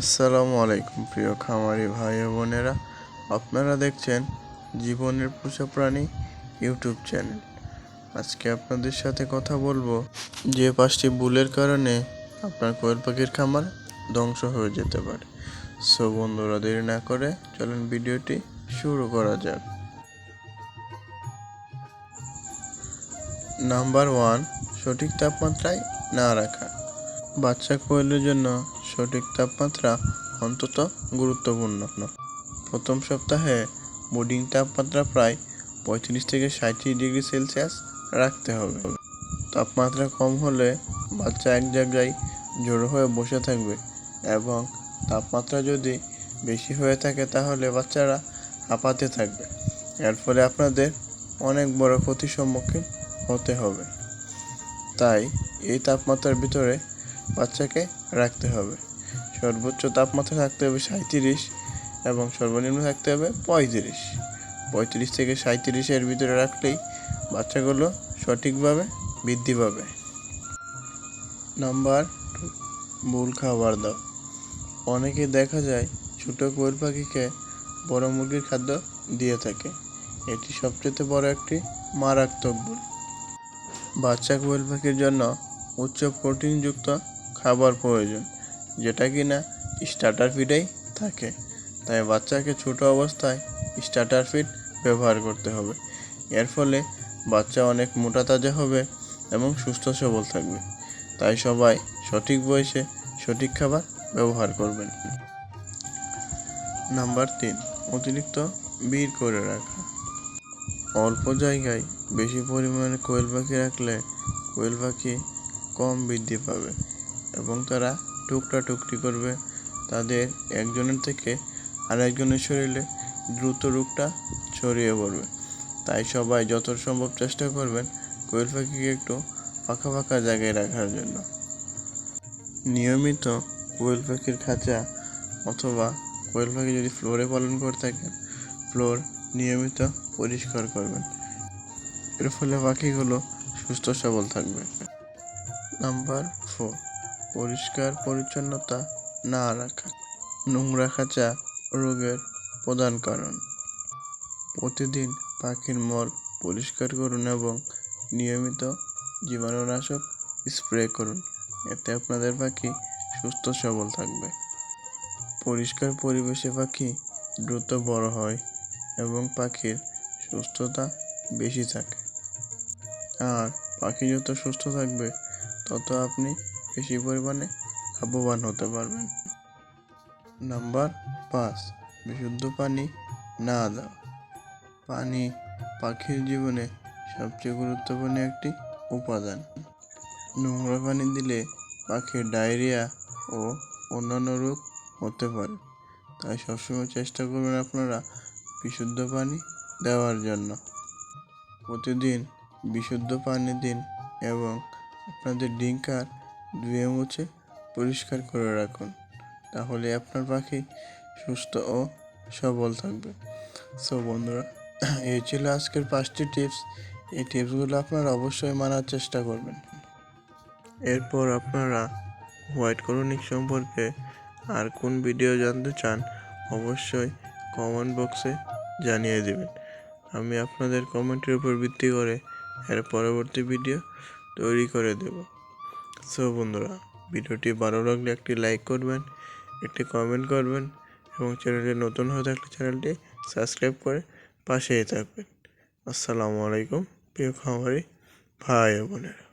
আসসালামু আলাইকুম প্রিয় খামারি ভাই ও বোনেরা, আপনারা দেখছেন জীবনের পোষা প্রাণী ইউটিউব চ্যানেল। আজকে আপনাদের সাথে কথা বলবো যে 5টি ভুলের কারণে আপনার কোয়েল পাখির খামার ধ্বংস হয়ে যেতে পারে। সো বন্ধুরা, দেরি না করে চলুন ভিডিওটি শুরু করা যাক। নাম্বার 1, সঠিক তাপমাত্রায় না রাখা। বাচ্চা কোয়েলের জন্য সঠিক তাপমাত্রা অত্যন্ত গুরুত্বপূর্ণ। প্রথম সপ্তাহে বোর্ডিং তাপমাত্রা প্রায় 35 থেকে 37 ডিগ্রি সেলসিয়াস রাখতে হবে। তাপমাত্রা কম হলে বাচ্চা এক জায়গায় জড়ো হয়ে বসে থাকবে এবং তাপমাত্রা যদি বেশি হয়ে থাকে তাহলে বাচ্চারা হাঁপাতে থাকবে। এর ফলে আপনাদের অনেক বড় ক্ষতির সম্মুখীন হতে হবে। তাই এই তাপমাত্রার ভিতরে বাচ্চাকে রাখতে হবে। সর্বোচ্চ তাপমাত্রা থাকতে হবে 37 এবং সর্বনিম্ন থাকতে হবে 35 থেকে 37-এর ভিতরে রাখলেই বাচ্চাগুলো সঠিকভাবে বৃদ্ধি পাবে। নাম্বার 2, ভুল খাবার দাও। অনেকে দেখা যায় ছোট কোয়েল পাখিকে বড় মুরগির খাদ্য দিয়ে থাকে। এটি সবচেয়ে বড় একটি মারাত্মক ভুল। বাচ্চা কোয়েল পাখির জন্য উচ্চ প্রোটিনযুক্ত খাবার প্রয়োজন, যেটা কিনা স্টার্টার ফিডেই থাকে। তাই বাচ্চাকে ছোট অবস্থায় স্টার্টার ফিড ব্যবহার করতে হবে। এর ফলে বাচ্চা অনেক মোটা তাজা হবে এবং সুস্থ সবল থাকবে। তাই সবাই সঠিক বয়সে সঠিক খাবার ব্যবহার করবেন। নাম্বার 3, অতিরিক্ত ভিড় করে রাখা। অল্প জায়গায় বেশি পরিমাণে কোয়েল পাখি রাখলে কোয়েল পাখি কম বৃদ্ধি পাবে এবং তারা টুকরি করবে। তাদের একজনের থেকে আরেকজনের শরীরে দ্রুত রোগটা ছড়িয়ে পড়বে। তাই সবাই যত সম্ভব চেষ্টা করবেন কোয়েল পাখিকে একটু ফাঁকা জায়গায় রাখার জন্য। নিয়মিত কোয়েল পাখির খাঁচা অথবা কোয়েল পাখি যদি ফ্লোরে পালন করে থাকেন, ফ্লোর নিয়মিত পরিষ্কার করবেন। এর ফলে পাখিগুলো সুস্থ সবল থাকবে। নাম্বার 4, পরিষ্কার পরিচ্ছন্নতা না রাখা। নোংরা খাঁচা রোগের প্রধান কারণ। প্রতিদিন পাখির মল পরিষ্কার করুন এবং নিয়মিত জীবাণুনাশক স্প্রে করুন। এতে আপনাদের পাখি সুস্থ সবল থাকবে। পরিষ্কার পরিবেশে পাখি দ্রুত বড় হয় এবং পাখির সুস্থতা বেশি থাকে। আর পাখি যত সুস্থ থাকবে তত আপনি বেশি পরিমাণে লাভবান হতে পারবেন। নাম্বার 5, বিশুদ্ধ পানি না দাও। পানি পাখির জীবনে সবচেয়ে গুরুত্বপূর্ণ একটি উপাদান। নোংরা পানি দিলে পাখির ডায়রিয়া ও অন্যান্য রোগ হতে পারে। তাই সবসময় চেষ্টা করবেন আপনারা বিশুদ্ধ পানি দেওয়ার জন্য। প্রতিদিন বিশুদ্ধ পানি দিন এবং আপনাদের ড্রিঙ্কার ধুয়ে মুছে পরিষ্কার করে রাখুন। তাহলে আপনার পাখি সুস্থ ও সবল থাকবে। সো বন্ধুরা, এই ছিল আজকের 5টি টিপস। এই টিপসগুলো আপনারা অবশ্যই মানার চেষ্টা করবেন। এরপর আপনারা হোয়াইট ক্রনিক সম্পর্কে আর কোন ভিডিও জানতে চান অবশ্যই কমেন্ট বক্সে জানিয়ে দেবেন। আমি আপনাদের কমেন্টের উপর ভিত্তি করে এর পরবর্তী ভিডিও তৈরি করে দেব। সো বন্ধুরা, ভিডিওটি ভালো লাগলে একটি লাইক করবেন, একটি কমেন্ট করবেন এবং চ্যানেলটি নতুন হয়ে থাকলে চ্যানেলটি সাবস্ক্রাইব করে পাশেই থাকবেন। আসসালামু আলাইকুম প্রিয় খামারি ভাই ও বোনেরা।